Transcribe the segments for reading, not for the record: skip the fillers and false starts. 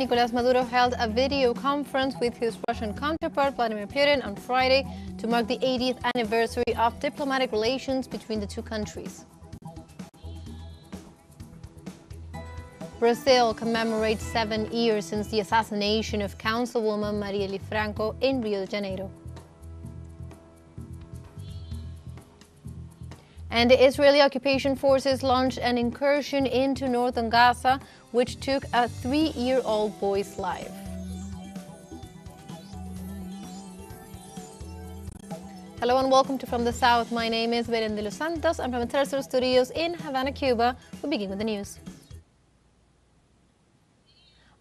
President Nicolás Maduro held a video conference with his Russian counterpart Vladimir Putin on Friday to mark the 80th anniversary of diplomatic relations between the two countries. Brazil commemorates 7 years since the assassination of Councilwoman Marielle Franco in Rio de Janeiro. And the Israeli occupation forces launched an incursion into northern Gaza, which took a 3-year-old boy's life. Hello and welcome to From the South. My name is Beren de los Santos. I'm from the teleSUR studios in Havana, Cuba. We begin with the news.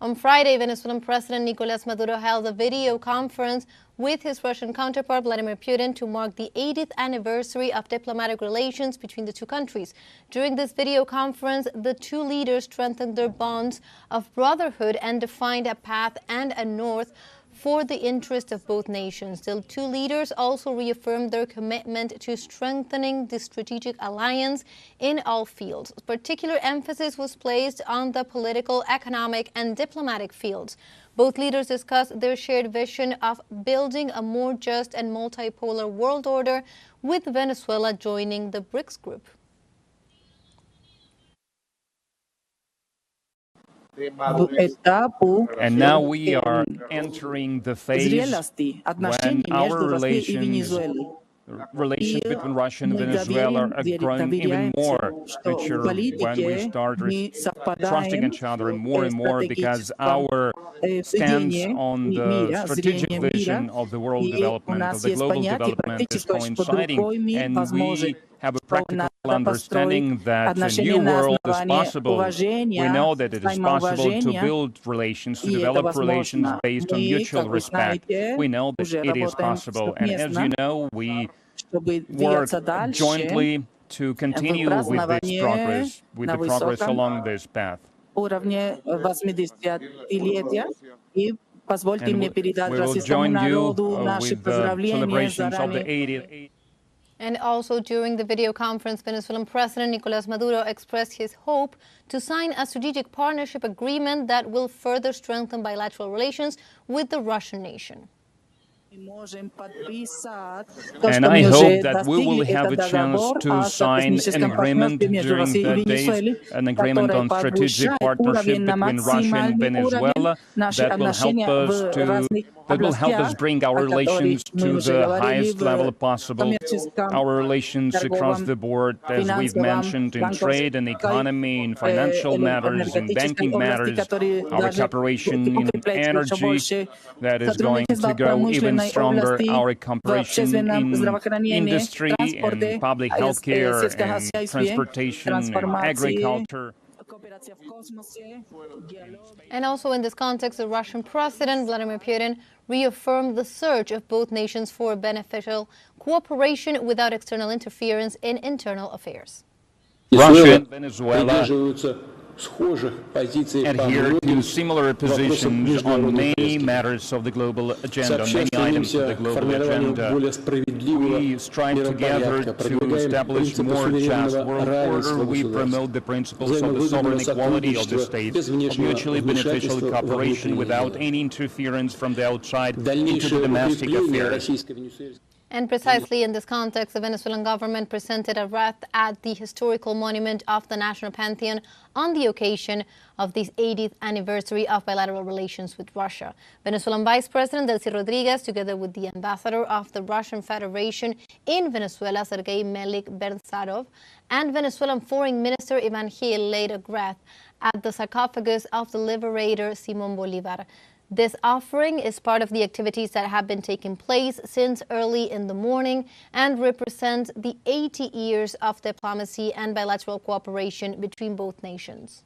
On Friday, Venezuelan President Nicolás Maduro held a video conference with his Russian counterpart Vladimir Putin to mark the 80th anniversary of diplomatic relations between the two countries. During this video conference, the two leaders strengthened their bonds of brotherhood and defined a path and a north for the interest of both nations. The two leaders also reaffirmed their commitment to strengthening the strategic alliance in all fields. Particular emphasis was placed on the political, economic, and diplomatic fields. Both leaders discussed their shared vision of building a more just and multipolar world order, with Venezuela joining the BRICS group. And now we are entering the phase when our relations between Russia and Venezuela are growing even more richer, when we start trusting each other and more because our stance on the strategic vision of the world development, of the global development, is coinciding, and we have a practical understanding that a new world is possible. We know that it is possible to build relations, to develop relations based on mutual respect. We know that it is possible, and as you know, we work jointly to continue with this progress, with the progress along this path. And we will join you with the celebrations of the 80th. And also during the video conference, Venezuelan President Nicolás Maduro expressed his hope to sign a strategic partnership agreement that will further strengthen bilateral relations with the Russian nation. And I hope that we will have a chance to sign an agreement during the days, an agreement on strategic partnership between Russia and Venezuela that will help us bring our relations to the highest level possible. Our relations across the board, as we've mentioned, in trade and economy, in financial matters, in banking matters, our cooperation in energy that is going to go even stronger, our cooperation in industry and public health care and transportation and agriculture. And also in this context, the Russian President Vladimir Putin reaffirmed the search of both nations for beneficial cooperation without external interference in internal affairs. Russia and Venezuela adhere to similar positions on many matters of the global agenda, on many items of the global agenda. We strive together to establish more just world order. We promote the principles of the sovereign equality of the states, of mutually beneficial cooperation without any interference from the outside into the domestic affairs. And precisely in this context, the Venezuelan government presented a wreath at the historical monument of the National Pantheon on the occasion of the 80th anniversary of bilateral relations with Russia. Venezuelan Vice President Delcy Rodriguez, together with the ambassador of the Russian Federation in Venezuela, Sergei Melik-Berzarov, and Venezuelan Foreign Minister Ivan Gil, laid a wreath at the sarcophagus of the liberator Simón Bolívar. This offering is part of the activities that have been taking place since early in the morning and represents the 80 years of diplomacy and bilateral cooperation between both nations.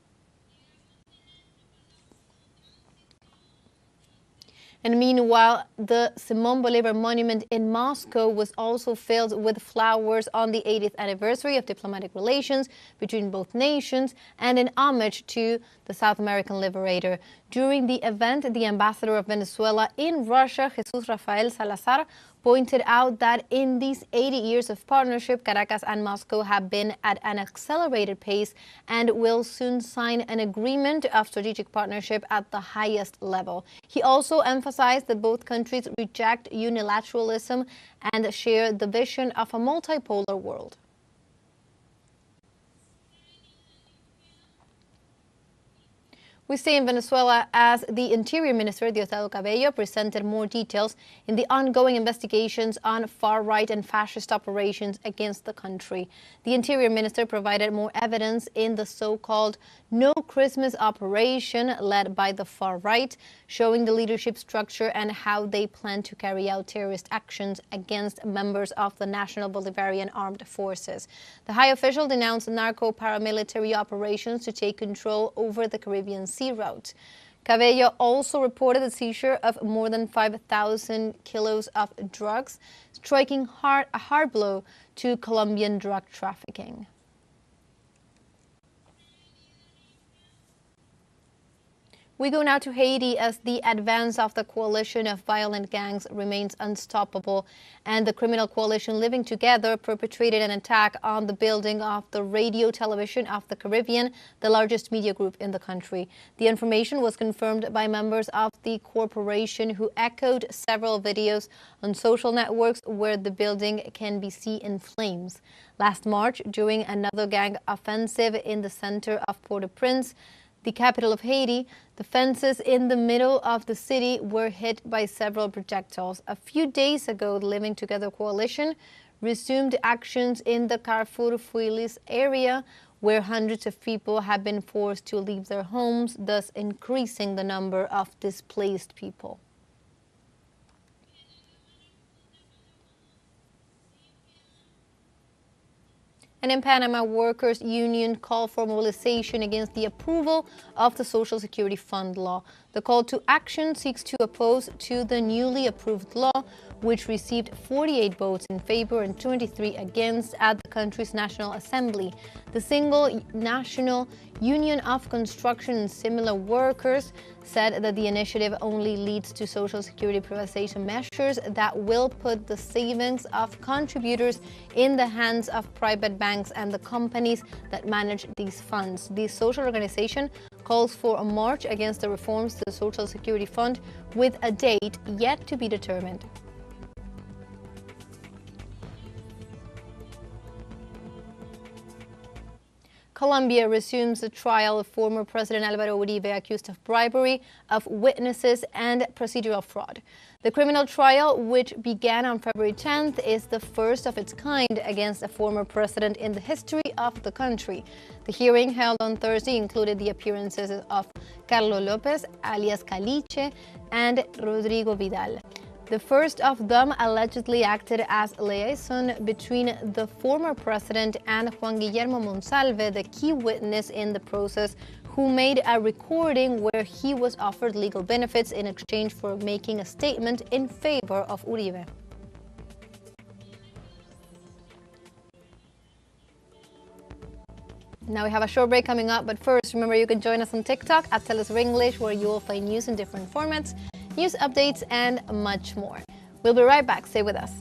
And meanwhile, the Simón Bolívar Monument in Moscow was also filled with flowers on the 80th anniversary of diplomatic relations between both nations and in homage to the South American liberator. During the event, the ambassador of Venezuela in Russia, Jesus Rafael Salazar, pointed out that in these 80 years of partnership, Caracas and Moscow have been at an accelerated pace and will soon sign an agreement of strategic partnership at the highest level. He also emphasized that both countries reject unilateralism and share the vision of a multipolar world. We stay in Venezuela as the Interior Minister, Diosdado Cabello, presented more details in the ongoing investigations on far-right and fascist operations against the country. The Interior Minister provided more evidence in the so-called No Christmas operation led by the far-right, showing the leadership structure and how they plan to carry out terrorist actions against members of the National Bolivarian Armed Forces. The high official denounced narco-paramilitary operations to take control over the Caribbean Sea route. Cabello also reported the seizure of more than 5,000 kilos of drugs, striking a hard blow to Colombian drug trafficking. We go now to Haiti as the advance of the coalition of violent gangs remains unstoppable, and the criminal coalition Living Together perpetrated an attack on the building of the Radio Television of the Caribbean, the largest media group in the country. The information was confirmed by members of the corporation who echoed several videos on social networks where the building can be seen in flames. Last March, during another gang offensive in the center of Port-au-Prince, the capital of Haiti, the fences in the middle of the city were hit by several projectiles. A few days ago, the Living Together coalition resumed actions in the Carrefour Feuillis area, where hundreds of people have been forced to leave their homes, thus increasing the number of displaced people. And in Panama, workers' union called for mobilization against the approval of the Social Security Fund law. The call to action seeks to oppose to the newly approved law, which received 48 votes in favor and 23 against at the country's National Assembly. The Single National Union of Construction and Similar Workers said that the initiative only leads to Social Security privatization measures that will put the savings of contributors in the hands of private banks and the companies that manage these funds. The social organization calls for a march against the reforms to the Social Security Fund with a date yet to be determined. Colombia resumes the trial of former President Álvaro Uribe accused of bribery of witnesses and procedural fraud. The criminal trial, which began on February 10th, is the first of its kind against a former president in the history of the country. The hearing held on Thursday included the appearances of Carlos López, alias Caliche, and Rodrigo Vidal. The first of them allegedly acted as liaison between the former president and Juan Guillermo Monsalve, the key witness in the process, who made a recording where he was offered legal benefits in exchange for making a statement in favor of Uribe. Now we have a short break coming up, but first, remember you can join us on TikTok at teleSUR English, where you will find news in different formats, news updates, and much more. We'll be right back. Stay with us.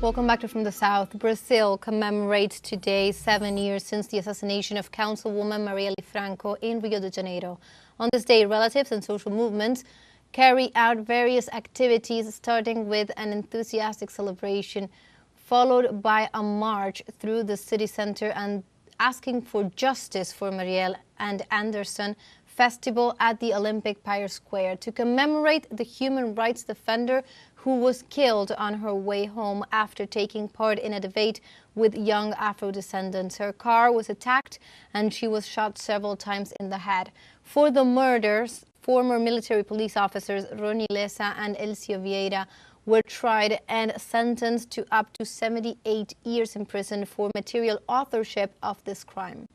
Welcome back to From the South. Brazil commemorates today 7 years since the assassination of Councilwoman Marielle Franco in Rio de Janeiro. On this day, relatives and social movements carry out various activities, starting with an enthusiastic celebration, followed by a march through the city center and asking for justice for Marielle and Anderson festival at the Olympic Pyre Square to commemorate the human rights defender who was killed on her way home after taking part in a debate with young Afro-descendants. Her car was attacked and she was shot several times in the head. For the murders, former military police officers Rony Lessa and Elcio Vieira were tried and sentenced to up to 78 years in prison for material authorship of this crime.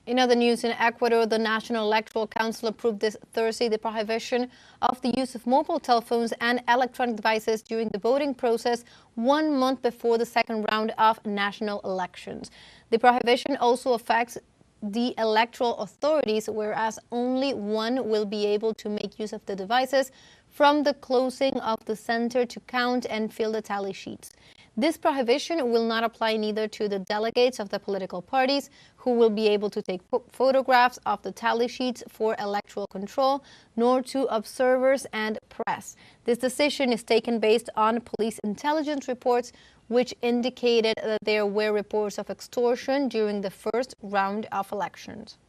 In other news, in Ecuador, the National Electoral Council approved this Thursday the prohibition of the use of mobile telephones and electronic devices during the voting process 1 month before the second round of national elections. The prohibition also affects the electoral authorities, whereas only one will be able to make use of the devices from the closing of the center to count and fill the tally sheets. This prohibition will not apply neither to the delegates of the political parties, who will be able to take photographs of the tally sheets for electoral control, nor to observers and press. This decision is taken based on police intelligence reports, which indicated that there were reports of extortion during the first round of elections.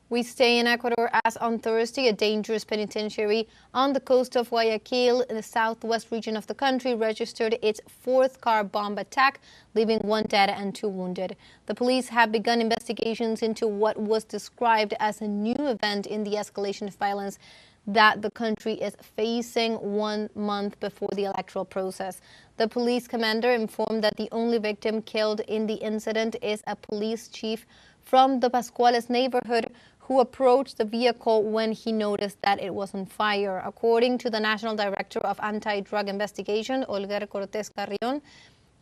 We stay in Ecuador as on Thursday, a dangerous penitentiary on the coast of Guayaquil in the southwest region of the country registered its fourth car bomb attack, leaving 1 dead and 2 wounded. The police have begun investigations into what was described as a new event in the escalation of violence that the country is facing 1 month before the electoral process. The police commander informed that the only victim killed in the incident is a police chief from the Pascuales neighborhood who approached the vehicle when he noticed that it was on fire. According to the National Director of Anti-Drug Investigation, Olga Cortés Carrion,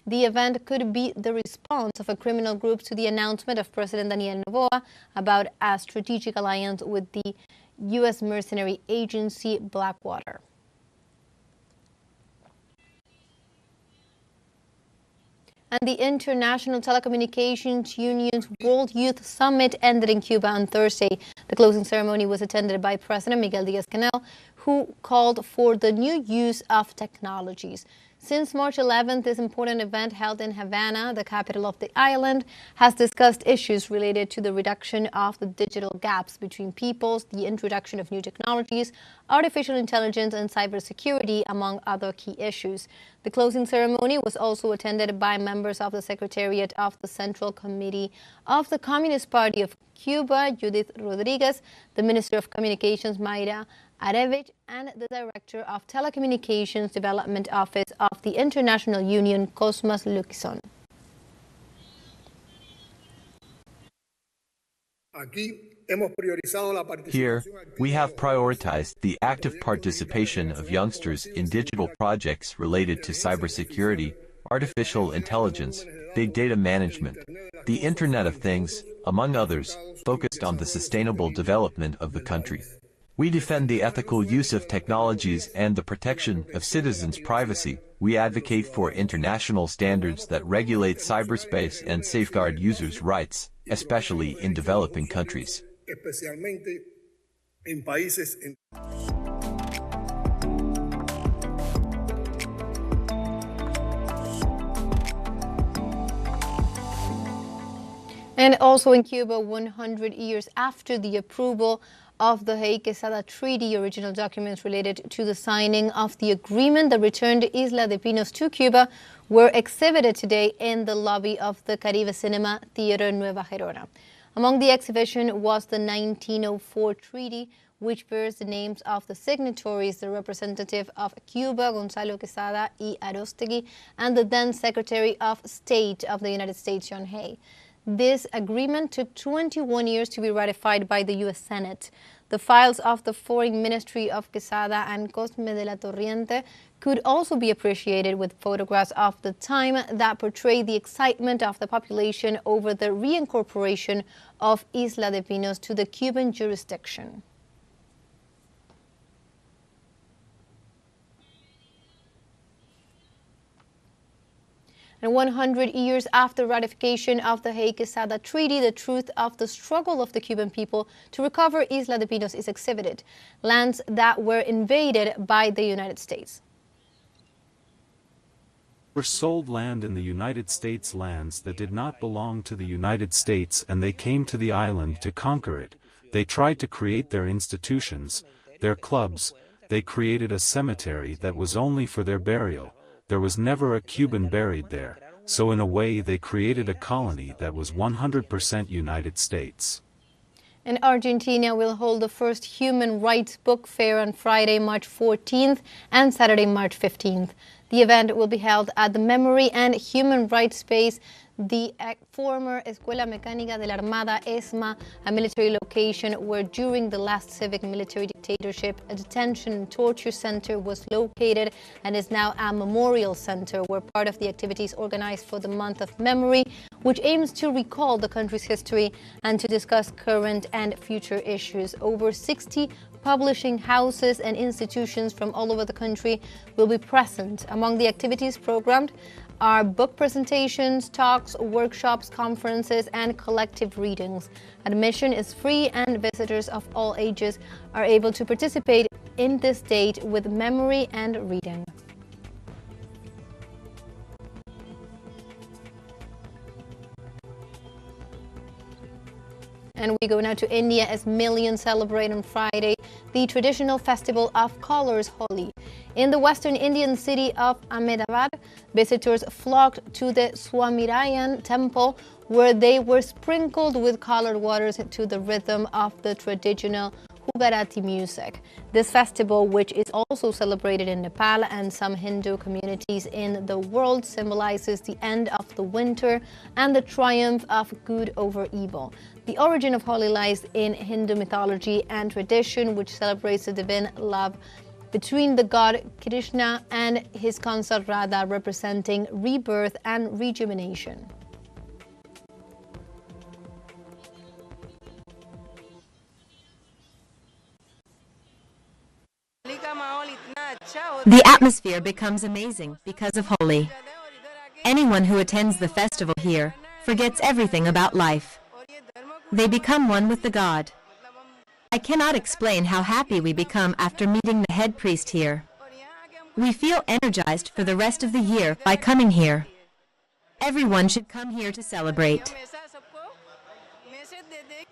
the event could be the response of a criminal group to the announcement of President Daniel Noboa about a strategic alliance with the U.S. mercenary agency Blackwater. And the International Telecommunications Union's World Youth Summit ended in Cuba on Thursday. The closing ceremony was attended by President Miguel Díaz-Canel, who called for the new use of technologies. Since March 11th, this important event held in Havana, the capital of the island, has discussed issues related to the reduction of the digital gaps between peoples, the introduction of new technologies, artificial intelligence, and cybersecurity, among other key issues. The closing ceremony was also attended by members of the Secretariat of the Central Committee of the Communist Party of Cuba, Judith Rodriguez, the Minister of Communications, Mayra Arevich, and the Director of Telecommunications Development Office of the International Union, Cosmas Luquison. Here, we have prioritized the active participation of youngsters in digital projects related to cybersecurity, artificial intelligence, big data management, the Internet of Things, among others, focused on the sustainable development of the country. We defend the ethical use of technologies and the protection of citizens' privacy. We advocate for international standards that regulate cyberspace and safeguard users' rights, especially in developing countries. And also in Cuba, 100 years after the approval of the Hay-Quesada Treaty, original documents related to the signing of the agreement that returned Isla de Pinos to Cuba were exhibited today in the lobby of the Caribe Cinema Theater Nueva Gerona. Among the exhibition was the 1904 treaty, which bears the names of the signatories, the representative of Cuba, Gonzalo Quesada y Arostegui, and the then Secretary of State of the United States, John Hay. This agreement took 21 years to be ratified by the U.S. Senate. The files of the Foreign Ministry of Quesada and Cosme de la Torriente could also be appreciated with photographs of the time that portray the excitement of the population over the reincorporation of Isla de Pinos to the Cuban jurisdiction. And 100 years after ratification of the Hay-Quesada Treaty, the truth of the struggle of the Cuban people to recover Isla de Pinos is exhibited, lands that were invaded by the United States. Were sold land in the United States, lands that did not belong to the United States, and they came to the island to conquer it. They tried to create their institutions, their clubs. They created a cemetery that was only for their burial. There was never a Cuban buried there, so in a way they created a colony that was 100% United States. And Argentina will hold the first human rights book fair on Friday, March 14th and Saturday, March 15th. The event will be held at the Memory and Human Rights Space, the former Escuela Mecánica de la Armada, ESMA, a military location where during the last civic military dictatorship, a detention and torture center was located and is now a memorial center where part of the activities organized for the month of memory, which aims to recall the country's history and to discuss current and future issues. Over 60 publishing houses and institutions from all over the country will be present. Among the activities programmed are book presentations, talks, workshops, conferences, and collective readings. Admission is free and visitors of all ages are able to participate in this date with memory and reading. And we go now to India as millions celebrate on Friday the traditional festival of colors, Holi. In the western Indian city of Ahmedabad, visitors flocked to the Swaminarayan temple where they were sprinkled with colored waters to the rhythm of the traditional Gujarati music. This festival, which is also celebrated in Nepal and some Hindu communities in the world, symbolizes the end of the winter and the triumph of good over evil. The origin of Holi lies in Hindu mythology and tradition, which celebrates the divine love between the god Krishna and his consort Radha, representing rebirth and rejuvenation. The atmosphere becomes amazing because of Holi. Anyone who attends the festival here forgets everything about life. They become one with the god. I cannot explain how happy we become after meeting the head priest here. We feel energized for the rest of the year by coming here. Everyone should come here to celebrate.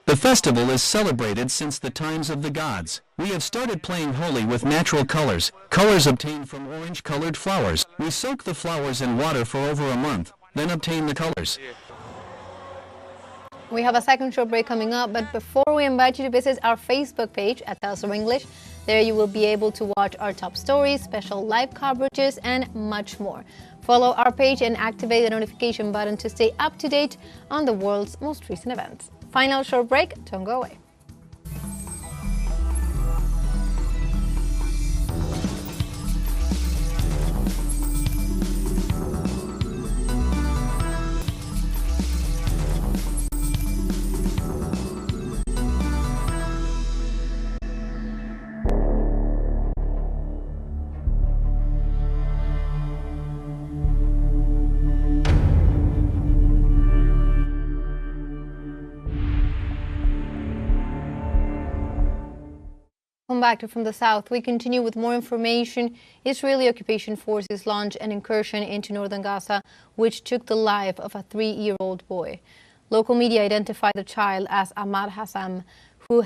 The festival is celebrated since the times of the gods. We have started playing Holi with natural colors, colors obtained from orange-colored flowers. We soak the flowers in water for over a month, then obtain the colors. We have a second short break coming up, but before we invite you to visit our Facebook page at teleSUR English, there you will be able to watch our top stories, special live coverages, and much more. Follow our page and activate the notification button to stay up to date on the world's most recent events. Final short break, don't go away. Welcome back from the south. We continue with more information. Israeli occupation forces launched an incursion into northern Gaza, which took the life of a 3-year-old boy. Local media identified the child as Ahmad Hassam, who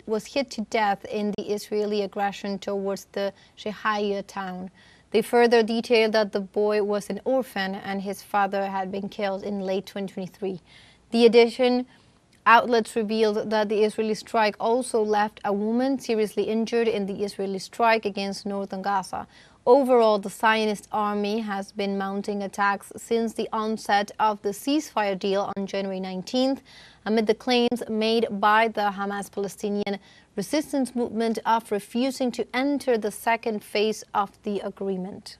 was hit to death in the Israeli aggression towards the Shehaya town. They further detailed that the boy was an orphan and his father had been killed in late 2023. The addition outlets revealed that the Israeli strike also left a woman seriously injured in the Israeli strike against northern Gaza. Overall, the Zionist army has been mounting attacks since the onset of the ceasefire deal on January 19th, amid the claims made by the Hamas-Palestinian resistance movement of refusing to enter the second phase of the agreement.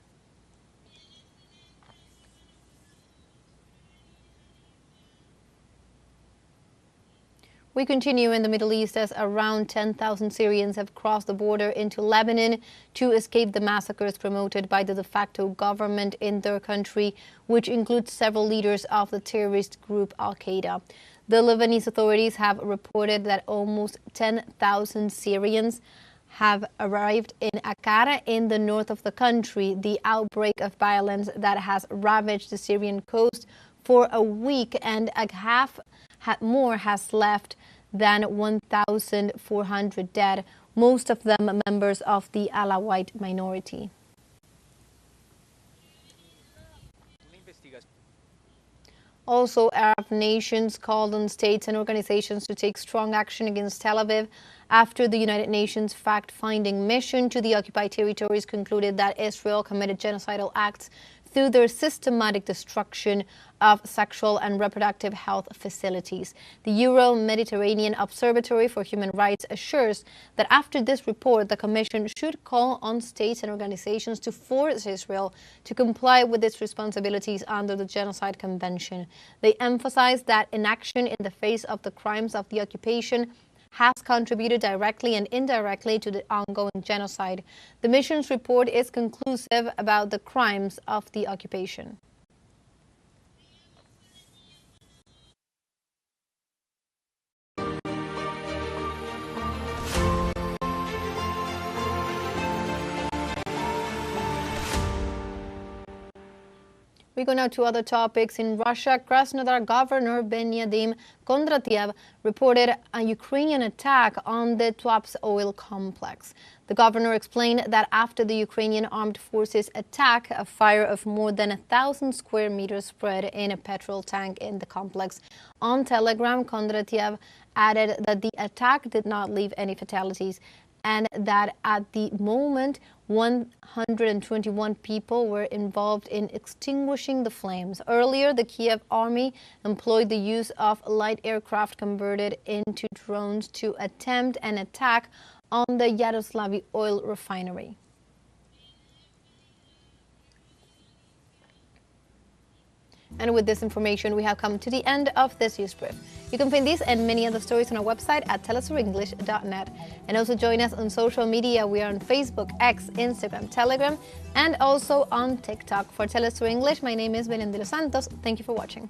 We continue in the Middle East as around 10,000 Syrians have crossed the border into Lebanon to escape the massacres promoted by the de facto government in their country, which includes several leaders of the terrorist group Al-Qaeda. The Lebanese authorities have reported that almost 10,000 Syrians have arrived in Akkara in the north of the country. The outbreak of violence that has ravaged the Syrian coast for a week and a half more has left than 1,400 dead, most of them members of the Alawite minority. Also, Arab nations called on states and organizations to take strong action against Tel Aviv after the United Nations fact-finding mission to the occupied territories concluded that Israel committed genocidal acts through their systematic destruction of sexual and reproductive health facilities. The Euro-Mediterranean Observatory for Human Rights assures that after this report, the Commission should call on states and organizations to force Israel to comply with its responsibilities under the Genocide Convention. They emphasize that inaction in the face of the crimes of the occupation has contributed directly and indirectly to the ongoing genocide. The mission's report is conclusive about the crimes of the occupation. We go now to other topics. In Russia, Krasnodar Governor Benyamin Kondratiev reported a Ukrainian attack on the Tuapse oil complex. The governor explained that after the Ukrainian armed forces attack, a fire of more than 1,000 square meters spread in a petrol tank in the complex. On Telegram, Kondratiev added that the attack did not leave any fatalities and that at the moment 121 people were involved in extinguishing the flames. Earlier, the Kiev army employed the use of light aircraft converted into drones to attempt an attack on the Yaroslavl oil refinery. And with this information, we have come to the end of this news brief. You can find these and many other stories on our website at telesurenglish.net. And also join us on social media. We are on Facebook, X, Instagram, Telegram, and also on TikTok. For Telesur English, my name is Belén de los Santos. Thank you for watching.